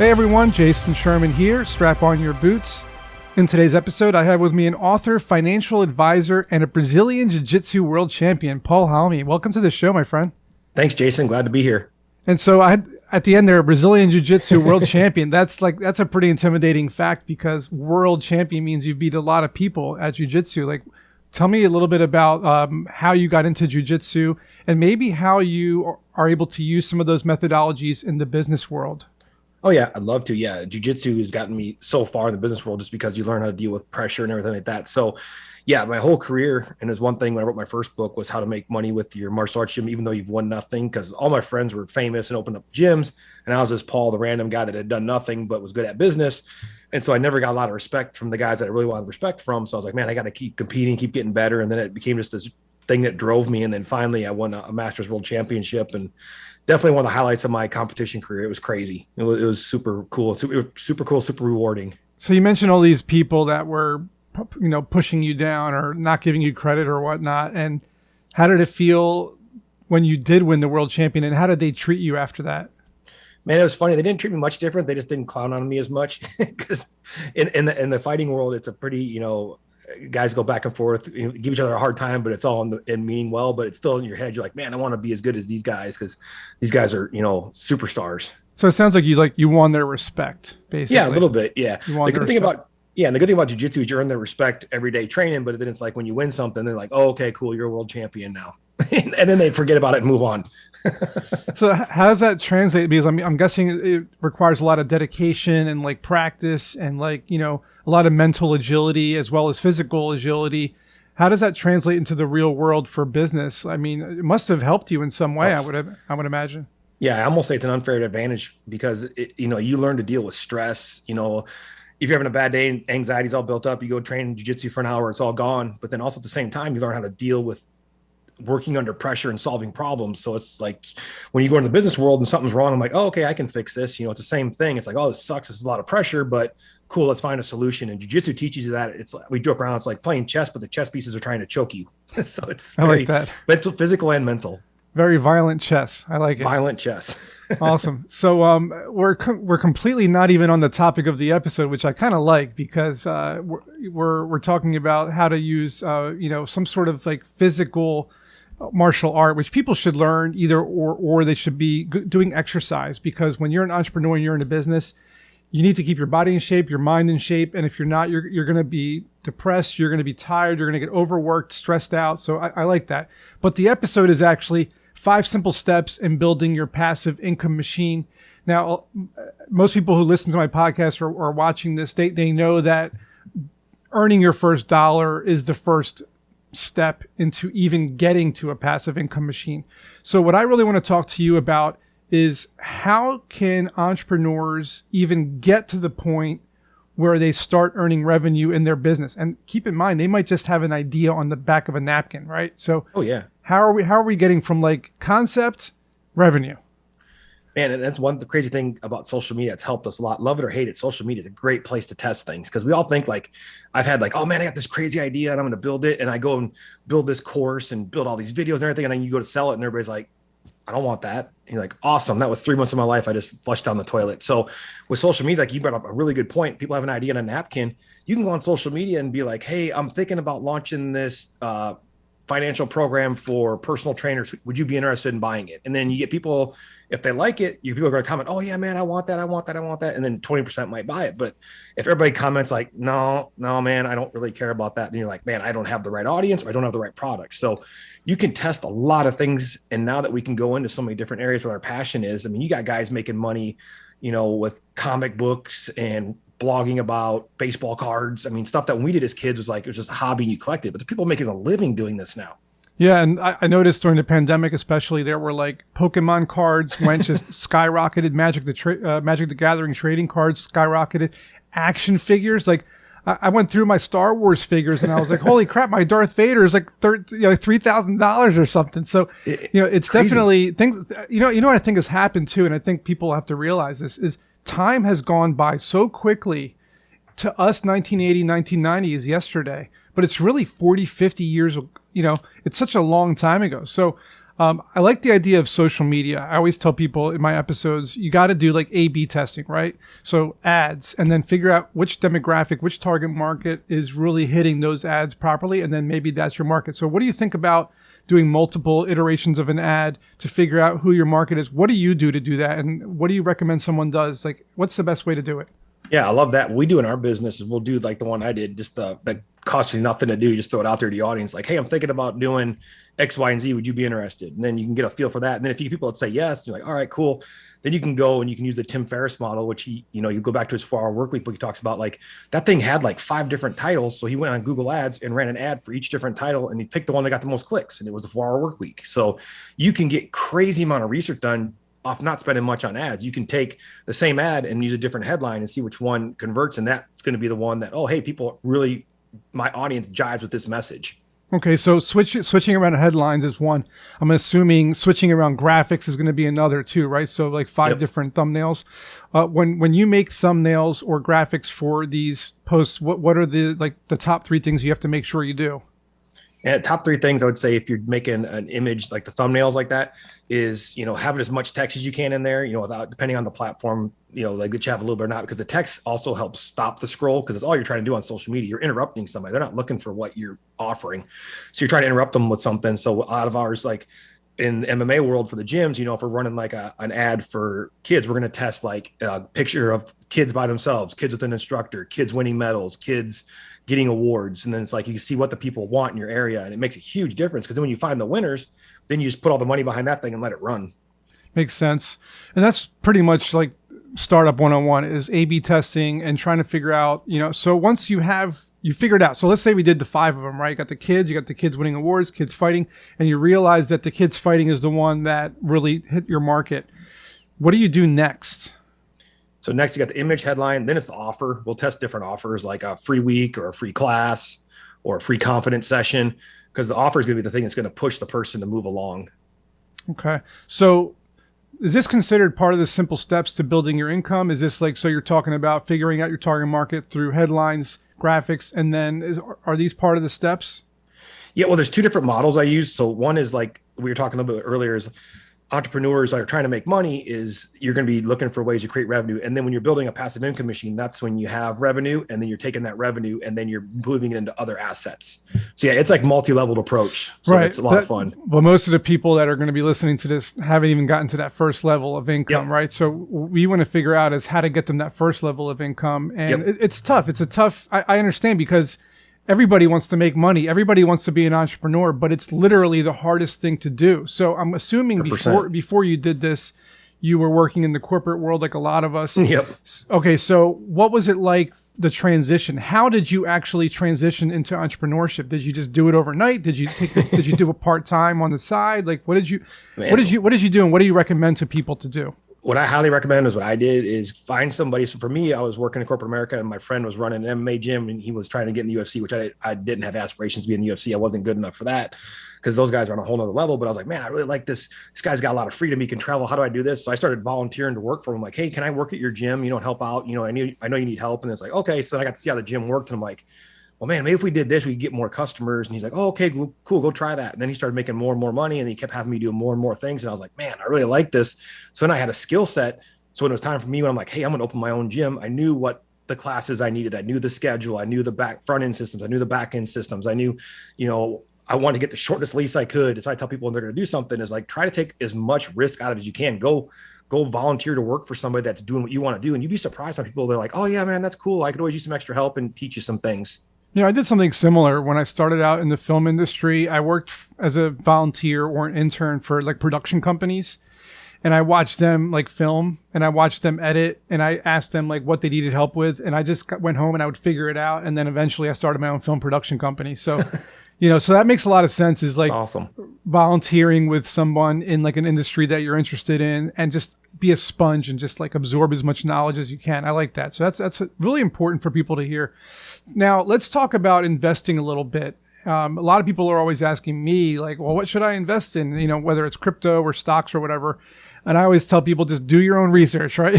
Hey everyone, Jason Sherman here. Strap on your boots. In today's episode, I have with me an author, financial advisor, and a Brazilian Jiu-Jitsu world champion, Paul Halme. Welcome to the show, my friend. Thanks, Jason. Glad to be here. And so at the end there, a Brazilian Jiu-Jitsu world champion. That's a pretty intimidating fact because world champion means you've beat a lot of people at Jiu-Jitsu. Like, tell me a little bit about how you got into Jiu-Jitsu and maybe how you are able to use some of those methodologies in the business world. Oh, yeah, I'd love to. Yeah, jiu-jitsu has gotten me so far in the business world just because you learn how to deal with pressure and everything like that. So, yeah, my whole career, and there's one thing when I wrote my first book was how to make money with your martial arts gym, even though you've won nothing, because all my friends were famous and opened up gyms. And I was just Paul, the random guy that had done nothing but was good at business. And so I never got a lot of respect from the guys that I really wanted respect from. So I was like, man, I got to keep competing, keep getting better. And then it became just this thing that drove me. And then finally I won a Masters World Championship and definitely one of the highlights of my competition career. It was crazy. It was super cool. Super cool, super rewarding. So you mentioned all these people that were, pushing you down or not giving you credit or whatnot. And how did it feel when you did win the world champion, and how did they treat you after that? Man, it was funny. They didn't treat me much different. They just didn't clown on me as much because in the fighting world, it's a pretty, guys go back and forth, give each other a hard time, but it's all in meaning well, but it's still in your head. You're like, man, I want to be as good as these guys because these guys are, superstars. So it sounds like you won their respect, basically. Yeah, a little bit. Yeah. The good thing about jiu-jitsu is you earn their respect every day training, but then it's like when you win something, they're like, oh, okay, cool. You're a world champion now. And then they forget about it and move on. So how does that translate? Because I'm guessing it requires a lot of dedication and like practice and a lot of mental agility as well as physical agility. How does that translate into the real world for business? I mean, it must have helped you in some way. I would imagine. Yeah, I almost say it's an unfair advantage because you learn to deal with stress. If you're having a bad day and anxiety's all built up, you go train jiu-jitsu for an hour, it's all gone. But then also at the same time, you learn how to deal with working under pressure and solving problems. So it's like when you go into the business world and something's wrong, I'm like, oh, okay, I can fix this. It's the same thing. It's like, oh, this sucks. This is a lot of pressure, but cool. Let's find a solution. And jiu-jitsu teaches you that. It's like, we joke around. It's like playing chess, but the chess pieces are trying to choke you. So it's I like that. Mental, physical and mental. Very violent chess. I like it. Violent chess. Awesome. So we're completely not even on the topic of the episode, which I kind of like because we're talking about how to use some sort of like physical martial art, which people should learn either or they should be doing exercise, because when you're an entrepreneur and you're in a business, you need to keep your body in shape, your mind in shape. And if you're not, you're going to be depressed. You're going to be tired. You're going to get overworked, stressed out. So I like that. But the episode is actually 5 simple steps in building your passive income machine. Now, most people who listen to my podcast or watching this, they know that earning your first dollar is the first step into even getting to a passive income machine. So what I really want to talk to you about is how can entrepreneurs even get to the point where they start earning revenue in their business? And keep in mind, they might just have an idea on the back of a napkin, right? So how are we getting from like concept revenue? Man, and that's the crazy thing about social media that's helped us a lot. Love it or hate it, social media is a great place to test things because we all think like, I've had like, oh man, I got this crazy idea and I'm going to build it. And I go and build this course and build all these videos and everything. And then you go to sell it and everybody's like, I don't want that. And you're like, awesome. That was 3 months of my life I just flushed down the toilet. So with social media, like you brought up a really good point. People have an idea on a napkin. You can go on social media and be like, hey, I'm thinking about launching this financial program for personal trainers. Would you be interested in buying it? And then you get people, if they like it, people are going to comment, oh yeah, man, I want that. I want that. I want that. And then 20% might buy it. But if everybody comments like, no, man, I don't really care about that. Then you're like, man, I don't have the right audience or I don't have the right product. So you can test a lot of things. And now that we can go into so many different areas where our passion is, I mean, you got guys making money, with comic books and blogging about baseball cards. I mean, stuff that when we did as kids was like, it was just a hobby and you collected, but there's people making a living doing this now. Yeah, and I noticed during the pandemic, especially, there were like Pokemon cards went just skyrocketed. Magic the Gathering trading cards skyrocketed. Action figures, like I went through my Star Wars figures and I was like, holy crap, my Darth Vader is like $3,000 or something. So it's crazy. Definitely things. What I think has happened too, and I think people have to realize this is time has gone by so quickly. To us, 1980, 1990 is yesterday, but it's really 40, 50 years. It's such a long time ago. So I like the idea of social media. I always tell people in my episodes, you got to do like A/B testing, right? So ads, and then figure out which demographic, which target market is really hitting those ads properly, and then maybe that's your market. So what do you think about doing multiple iterations of an ad to figure out who your market is? What do you do to do that? And what do you recommend someone does? Like, what's the best way to do it? Yeah, I love that. What we do in our business is we'll do like the one I did, just that costs you nothing to do. Just throw it out there to the audience. Like, hey, I'm thinking about doing X, Y, and Z. Would you be interested? And then you can get a feel for that. And then if you get people that say yes, you're like, all right, cool. Then you can go and you can use the Tim Ferriss model, which you go back to his 4-hour work week book. He talks about like that thing had like 5 different titles. So he went on Google Ads and ran an ad for each different title. And he picked the one that got the most clicks. And it was the 4-hour work week. So you can get crazy amount of research done off not spending much on ads. You can take the same ad and use a different headline and see which one converts. And that's going to be the one that, oh, hey, people really, my audience jives with this message. Okay, so switching around headlines is one. I'm assuming switching around graphics is going to be another too, right? So like 5 different thumbnails. When you make thumbnails or graphics for these posts, what are the top 3 things you have to make sure you do? And top 3 things I would say if you're making an image like the thumbnails like that is, having as much text as you can in there, without depending on the platform, like that you have a little bit or not, because the text also helps stop the scroll because it's all you're trying to do on social media. You're interrupting somebody. They're not looking for what you're offering. So you're trying to interrupt them with something. So out of ours, like in the MMA world for the gyms, if we're running like an ad for kids, we're going to test like a picture of kids by themselves, kids with an instructor, kids winning medals, kids getting awards. And then it's like, you see what the people want in your area. And it makes a huge difference because then when you find the winners, then you just put all the money behind that thing and let it run. Makes sense. And that's pretty much like startup 101 is A/B testing and trying to figure out, so once you figured out, so let's say we did the 5 of them, right? You got the kids winning awards, kids fighting, and you realize that the kids fighting is the one that really hit your market. What do you do next? So next you got the image headline, then it's the offer. We'll test different offers like a free week or a free class or a free confidence session, because the offer is going to be the thing that's going to push the person to move along. Okay. So is this considered part of the simple steps to building your income? Is this like, so you're talking about figuring out your target market through headlines, graphics, and then are these part of the steps? Yeah, well, there's 2 different models I use. So one is like we were talking a little bit earlier is entrepreneurs that are trying to make money is you're going to be looking for ways to create revenue. And then when you're building a passive income machine, that's when you have revenue and then you're taking that revenue and then you're moving it into other assets. So yeah, it's like multi-leveled approach. So right. It's a lot of fun. Well, most of the people that are going to be listening to this haven't even gotten to that first level of income, right? So we want to figure out is how to get them that first level of income. And it's tough. I understand because everybody wants to make money. Everybody wants to be an entrepreneur, but it's literally the hardest thing to do. So I'm assuming 100%. before you did this, you were working in the corporate world like a lot of us. Yep. Okay, so what was it like, the transition? How did you actually transition into entrepreneurship? Did you just do it overnight? Did you do a part-time on the side? Like what did you do and what do you recommend to people to do? What I highly recommend is what I did is find somebody. So for me, I was working in corporate America and my friend was running an MMA gym and he was trying to get in the UFC, which I didn't have aspirations to be in the UFC. I wasn't good enough for that because those guys are on a whole nother level. But I was like, man, I really like this. This guy's got a lot of freedom. He can travel. How do I do this? So I started volunteering to work for him. Like, hey, can I work at your gym? And help out. I know you need help. And it's like, okay. So then I got to see how the gym worked. And I'm like, well, man, maybe if we did this, we could get more customers. And he's like, oh, okay, cool, go try that. And then he started making more and more money and he kept having me do more and more things. And I was like, man, I really like this. So then I had a skill set. So when it was time for me, when I'm like, hey, I'm going to open my own gym, I knew what the classes I needed. I knew the schedule. I knew the front end systems. I knew the back end systems. I knew, I wanted to get the shortest lease I could. So I tell people when they're going to do something is like, try to take as much risk out of it as you can. Go volunteer to work for somebody that's doing what you want to do. And you'd be surprised how people, they're like, oh yeah, man, that's cool. I could always use some extra help and teach you some things. I did something similar when I started out in the film industry. I worked as a volunteer or an intern for like production companies. And I watched them like film and I watched them edit and I asked them like what they needed help with. And I just went home and I would figure it out. And then eventually I started my own film production company. So, so that makes a lot of sense is like awesome. Volunteering with someone in like an industry that you're interested in and just be a sponge and just like absorb as much knowledge as you can. I like that. So that's really important for people to hear. Now let's talk about investing a little bit. A lot of people are always asking me like, well, what should I invest in? Whether it's crypto or stocks or whatever. And I always tell people just do your own research, right?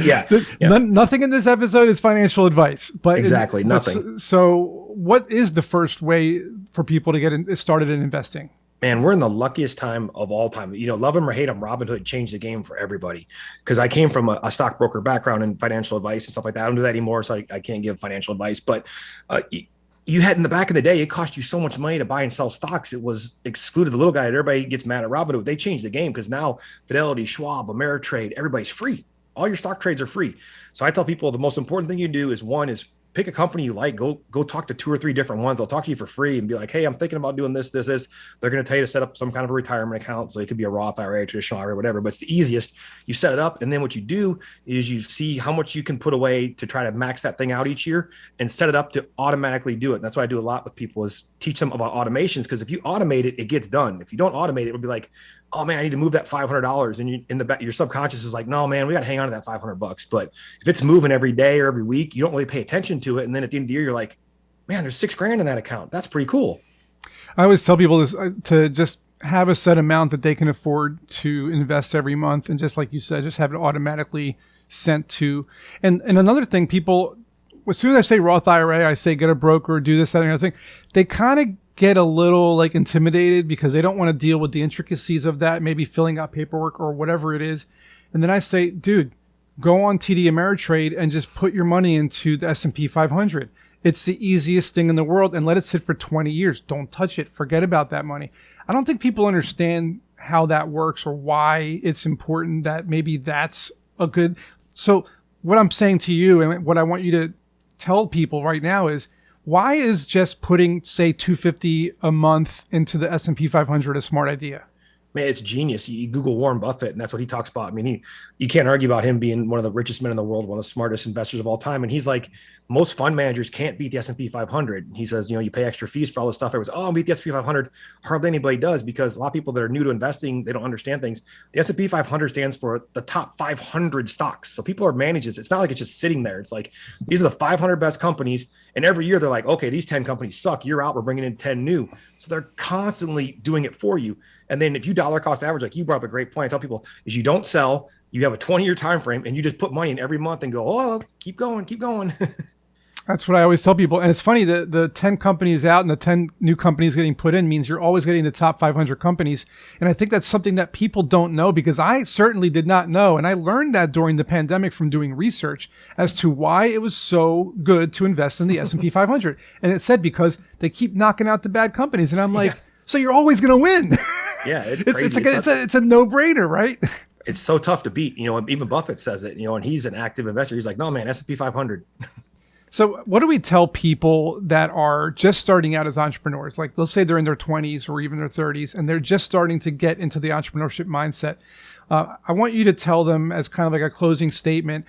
Yeah. Nothing in this episode is financial advice, but nothing. So what is the first way for people to get started in investing? Man, we're in the luckiest time of all time. Love him or hate him, Robinhood changed the game for everybody. Because I came from a stockbroker background and financial advice and stuff like that. I don't do that anymore, so I can't give financial advice. But you had in the back of the day, it cost you so much money to buy and sell stocks. It was excluded. The little guy, everybody gets mad at Robinhood. They changed the game because now Fidelity, Schwab, Ameritrade, everybody's free. All your stock trades are free. So I tell people the most important thing you do is pick a company you like, go talk to 2 or 3 different ones. They'll talk to you for free and be like, hey, I'm thinking about doing this. They're going to tell you to set up some kind of a retirement account. So it could be a Roth IRA, traditional IRA, whatever, but it's the easiest. You set it up. And then what you do is you see how much you can put away to try to max that thing out each year and set it up to automatically do it. And that's what I do a lot with people is teach them about automations. Because if you automate it, it gets done. If you don't automate it, it'll be like, oh man, I need to move that $500. And in the back, your subconscious is like, no, man, we got to hang on to that $500. But if it's moving every day or every week, you don't really pay attention to it. And then at the end of the year, you're like, man, there's $6,000 in that account. That's pretty cool. I always tell people this to just have a set amount that they can afford to invest every month. And just like you said, just have it automatically sent to. And another thing, people, as soon as I say Roth IRA, I say get a broker, do this, that, and the other thing. They kind of get a little like intimidated because they don't want to deal with the intricacies of that, maybe filling out paperwork or whatever it is. And then I say, dude, go on TD Ameritrade and just put your money into the S&P 500. It's the easiest thing in the world, and let it sit for 20 years. Don't touch it. Forget about that money. I don't think people understand how that works or why it's important that maybe that's a good. So what I'm saying to you and what I want you to tell people right now is, why is just putting, say, $250 a month into the S&P 500 a smart idea? Man, it's genius. You Google Warren Buffett, and that's what he talks about. I mean, you can't argue about him being one of the richest men in the world, one of the smartest investors of all time. And he's like, most fund managers can't beat the S&P 500. He says, you pay extra fees for all this stuff. Everyone's, oh, I'll beat the S&P 500. Hardly anybody does, because a lot of people that are new to investing, they don't understand things. The S&P 500 stands for the top 500 stocks. So people are managers. It's not like it's just sitting there. It's like, these are the 500 best companies. And every year they're like, okay, these 10 companies suck. You're out. We're bringing in 10 new. So they're constantly doing it for you. And then if you dollar cost average, like you brought up a great point, I tell people is you don't sell, you have a 20-year time frame, and you just put money in every month and go, oh, keep going, keep going. That's what I always tell people. And it's funny that the 10 companies out and the 10 new companies getting put in means you're always getting the top 500 companies. And I think that's something that people don't know, because I certainly did not know. And I learned that during the pandemic from doing research as to why it was so good to invest in the S&P 500. And it said because they keep knocking out the bad companies. And I'm like, so you're always going to win. Yeah, it's crazy. It's a no-brainer, right? It's so tough to beat. Even Buffett says it, and he's an active investor. He's like, no, man, S&P 500. So what do we tell people that are just starting out as entrepreneurs? Like, let's say they're in their 20s or even their 30s, and they're just starting to get into the entrepreneurship mindset. I want you to tell them, as kind of like a closing statement,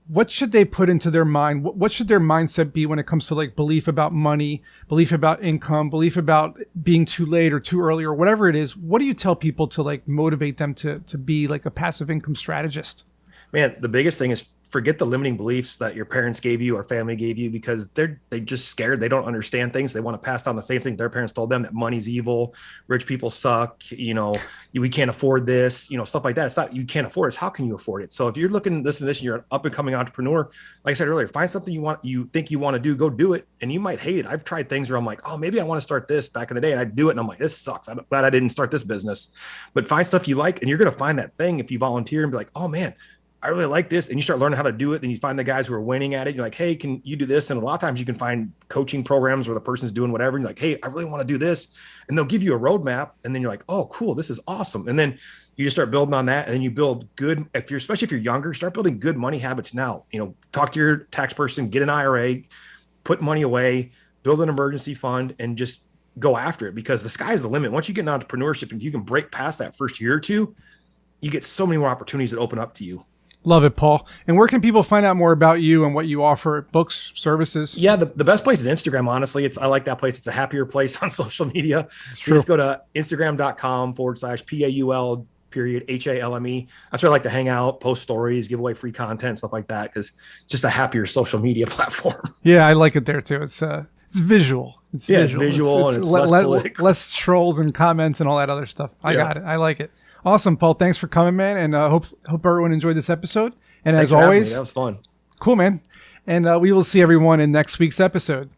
what should they put into their mind? What should their mindset be when it comes to like belief about money, belief about income, belief about being too late or too early or whatever it is? What do you tell people to like motivate them to be like a passive income strategist? Man, the biggest thing is forget the limiting beliefs that your parents gave you or family gave you, because they just scared. They don't understand things. They want to pass down the same thing their parents told them, that money's evil, rich people suck, we can't afford this, stuff like that. It's not you can't afford it. It's how can you afford it? So if you're looking this and this and you're an up and coming entrepreneur, like I said earlier, find something you think you want to do, go do it. And you might hate it. I've tried things where I'm like, oh, maybe I want to start this back in the day, and I do it and I'm like, this sucks. I'm glad I didn't start this business. But find stuff you like, and you're going to find that thing if you volunteer and be like, oh man, I really like this. And you start learning how to do it. Then you find the guys who are winning at it. You're like, hey, can you do this? And a lot of times you can find coaching programs where the person's doing whatever. And you're like, hey, I really want to do this. And they'll give you a roadmap. And then you're like, oh, cool. This is awesome. And then you just start building on that. And then you build good, especially if you're younger, start building good money habits now. Talk to your tax person, get an IRA, put money away, build an emergency fund, and just go after it, because the sky's the limit. Once you get into entrepreneurship and you can break past that first year or two, you get so many more opportunities that open up to you. Love it, Paul. And where can people find out more about you and what you offer? Books, services? Yeah, the best place is Instagram, honestly. I like that place. It's a happier place on social media. It's true. Just go to Instagram.com/PAUL HALME. That's where I like to hang out, post stories, give away free content, stuff like that, because it's just a happier social media platform. Yeah, I like it there too. It's visual. It's visual, and it's less trolls and comments and all that other stuff. I got it. I like it. Awesome, Paul. Thanks for coming, man. And hope everyone enjoyed this episode. And as always, that was fun. Cool, man. And we will see everyone in next week's episode.